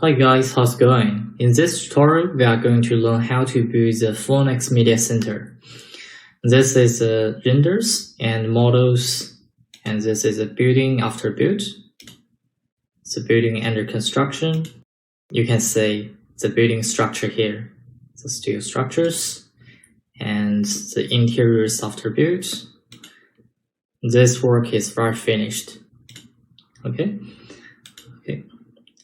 Hi guys, how's it going? In this tutorial, we are going to learn how to build the Phoenix Media Center. This is the renders and models, and this is a building after build. It's a building under construction. You can see the building structure here, the steel structures, and the interiors after build. This work is very finished. Okay.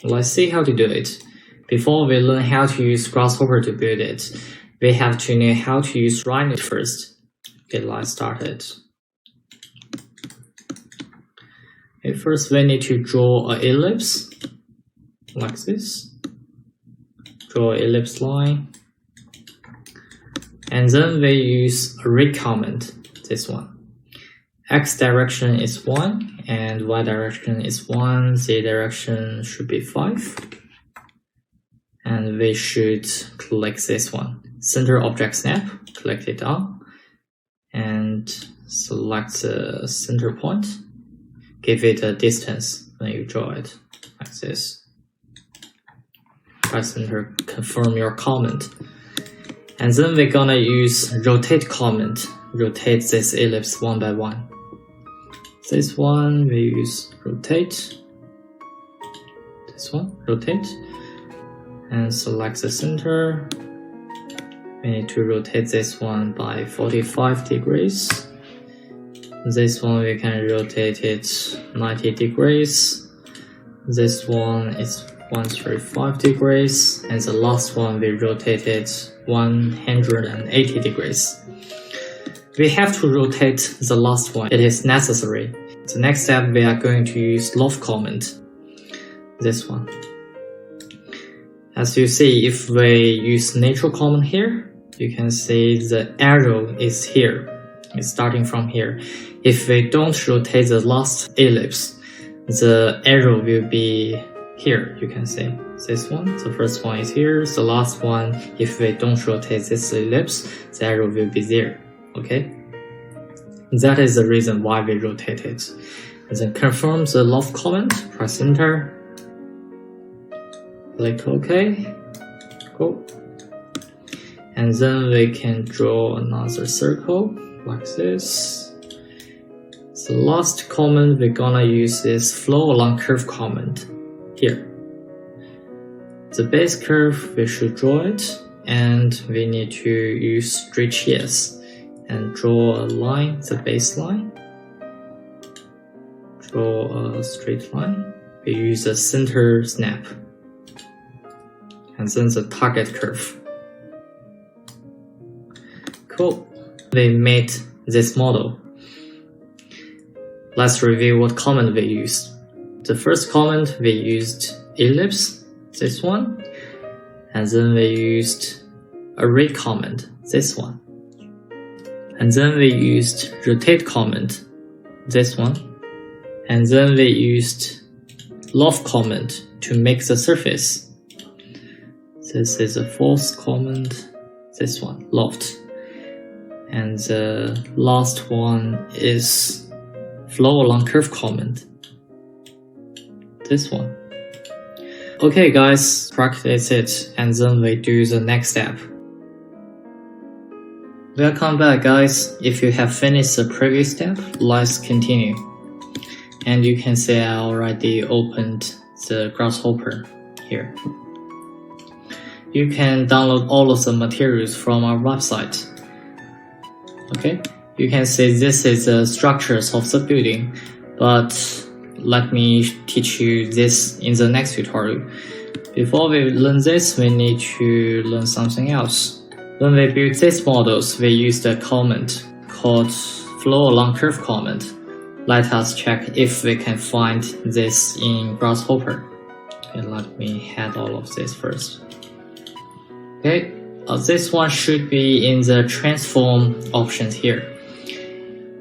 Let's see how to do it. Before we learn how to use Grasshopper to build it, we have to know how to use Rhino first. Okay, let's start it. Okay, first we need to draw an ellipse, like this. Draw an ellipse line. And then we use a rig command, this one. X direction is 1, and Y direction is 1, Z direction should be 5. And we should click this one. Center object snap, click it on, and select the center point. Give it a distance when you draw it, like this. Press enter, confirm your comment. And then we're gonna use rotate command, rotate this ellipse one by one. This one we use rotate, this one rotate, and select the center. We need to rotate this one by 45 degrees. This one we can rotate it 90 degrees. This one is 135 degrees, and the last one we rotate it 180 degrees. We have to rotate the last one. It is necessary. The next step, we are going to use loft command. This one. As you see, if we use neutral command here, you can see the arrow is here. It's starting from here. If we don't rotate the last ellipse, the arrow will be here. You can see this one. The first one is here. The last one, if we don't rotate this ellipse, the arrow will be there. Okay, that is the reason why we rotate it. And then confirm the loft command, press enter, click OK, go. And then we can draw another circle like this. The last command we're gonna use is flow along curve command here. The base curve, we should draw it, and we need to use stretch yes. And draw a line, the baseline. Draw a straight line. We use a center snap. And then the target curve. Cool. We made this model. Let's review what command we used. The first command we used ellipse, this one. And then we used a rig command, this one. And then we used rotate command, this one. And then we used loft command to make the surface. This is a fourth command, this one, loft. And the last one is flow along curve command, this one. Okay guys, practice it, and then we do the next step. Welcome back guys. If you have finished the previous step, let's continue. And you can see I already opened the Grasshopper here. You can download all of the materials from our website. Okay, you can see this is the structures of the building, but let me teach you this in the next tutorial. Before we learn this, we need to learn something else. When we build these models, we used a command called flow along curve command. Let us check if we can find this in Grasshopper. Okay, let me add all of this first. Okay, this one should be in the transform options here.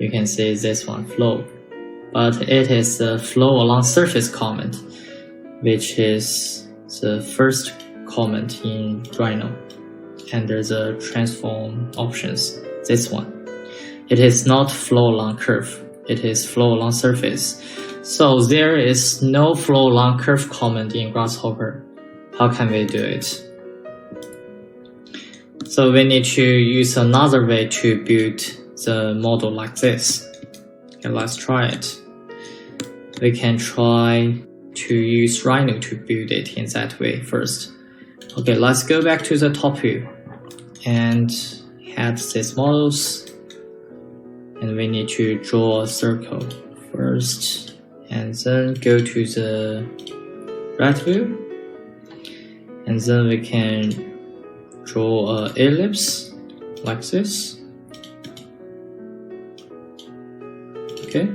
You can see this one, flow. But it is the flow along surface command, which is the first command in Rhino. Under the transform options, this one. It is not flow along curve, it is flow along surface. So there is no flow along curve command in Grasshopper. how can we do it? So we need to use another way to build the model like this. Okay, let's try it. We can try to use Rhino to build it in that way first. Okay, let's go back to the top view and add these models. And we need to draw a circle first, and then go to the right view. And then we can draw an ellipse like this. Okay.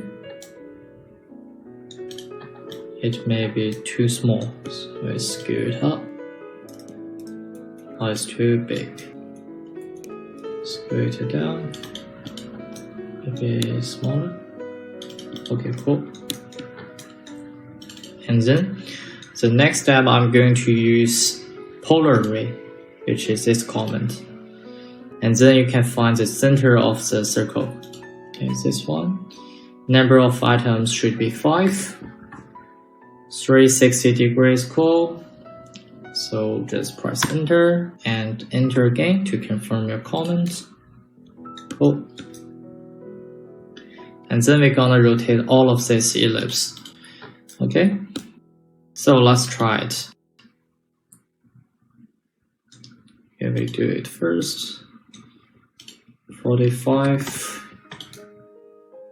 It may be too small, so we scale it up. Oh, it's too big. Scale it down. Maybe smaller. Okay, cool. And then the next step, I'm going to use polar array, which is this comment. And then you can find the center of the circle. Okay, this one. Number of items should be 5. 360 degrees cool. So just press enter and enter again to confirm your comment. Cool. And then we're gonna rotate all of this ellipse. Okay. So let's try it. Okay, we do it first. 45.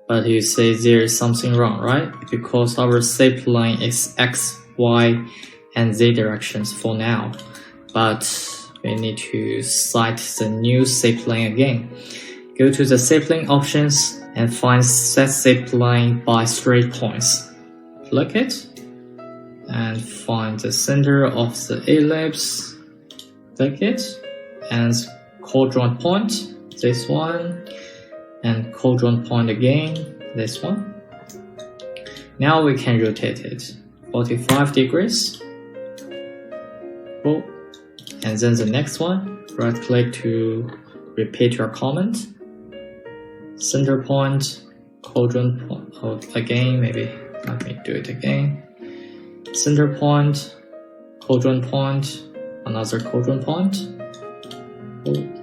But you say there is something wrong, right? Because our shape line is X, Y, and Z directions for now. But we need to cite the new shape line again. Go to the shape line options and find set shape line by 3 points. Click it and find the center of the ellipse. Click it and quadrant point, this one, and quadrant point again, this one. Now we can rotate it 45 degrees. Cool. And then the next one, right click to repeat your comment. Center point, quadrant point, oh, again, maybe let me do it again. Center point, quadrant point, another quadrant point. Cool.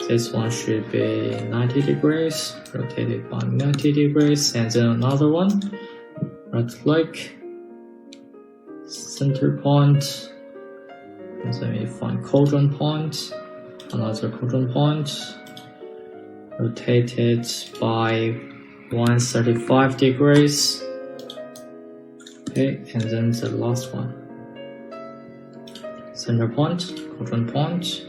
This one should be 90 degrees, rotate it by 90 degrees, and then another one. Right click, center point, and then we find quadrant point, another quadrant point. Rotate it by 135 degrees. Okay, and then the last one. Center point, quadrant point,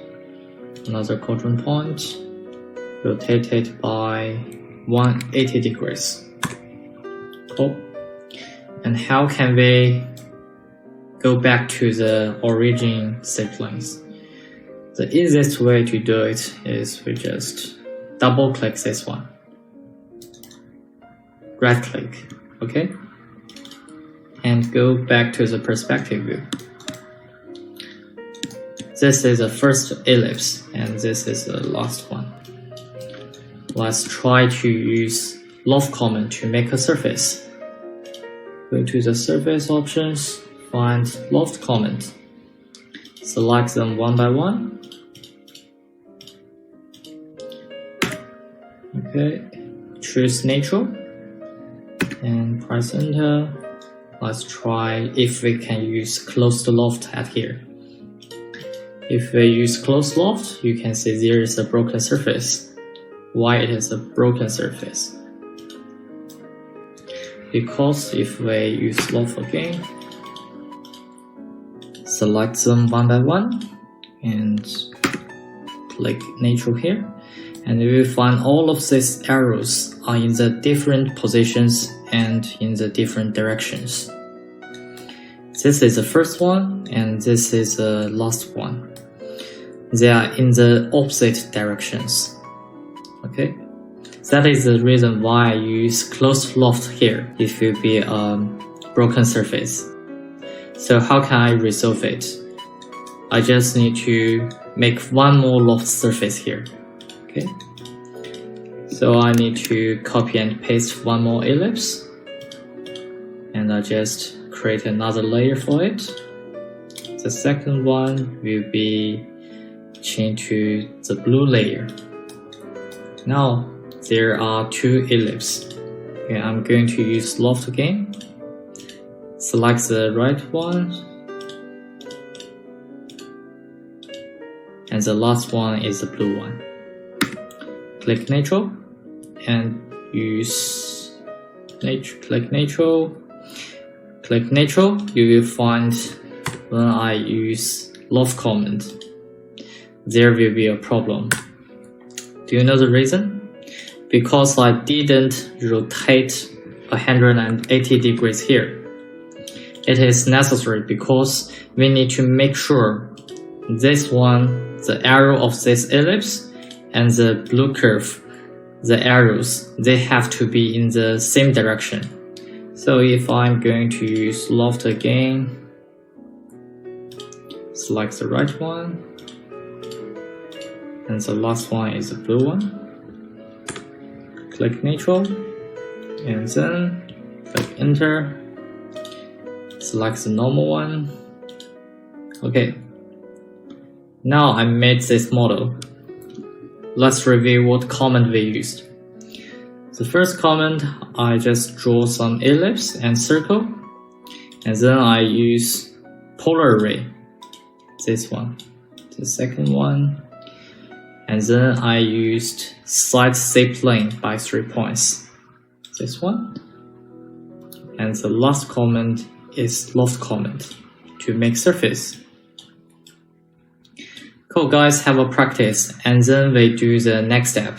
another quadrant point. Rotate it by 180 degrees. Cool. And how can we go back to the origin shape lines? The easiest way to do it is we just double click this one. Right click, okay? And go back to the perspective view. This is the first ellipse and this is the last one. Let's try to use loft comment to make a surface. Go to the surface options, find loft comment. Select them one by one. Okay, choose natural and press enter. Let's try if we can use closed loft at here. If we use closed loft, you can see there is a broken surface. Why it is a broken surface? Because if we use loft again, select them one by one and click natural here. And we will find all of these arrows are in the different positions and in the different directions. This is the first one and this is the last one. They are in the opposite directions. Okay, that is the reason why I use closed loft here. It will be a broken surface. So how can I resolve it? I just need to make one more loft surface here. Okay, so I need to copy and paste one more ellipse, and I just create another layer for it. The second one will be changed to the blue layer. Now there are two ellipses. Okay, I'm going to use loft again. Select the right one, and the last one is the blue one. Click natural and use click natural. Click natural, you will find when I use loft command, there will be a problem. Do you know the reason? Because I didn't rotate 180 degrees here. It is necessary because we need to make sure this one, the arrow of this ellipse, and the blue curve, the arrows, they have to be in the same direction. So if I'm going to use loft again, select the right one, and the last one is the blue one. Click neutral, and then click enter. Select the normal one. Okay. Now I made this model. Let's review what command we used. The first command, I just draw some ellipse and circle, and then I use polar array, this one. The second one, and then I used side Z plane by 3 points, this one. And the last command is loft command to make surface. Cool guys, have a practice, and then we do the next step.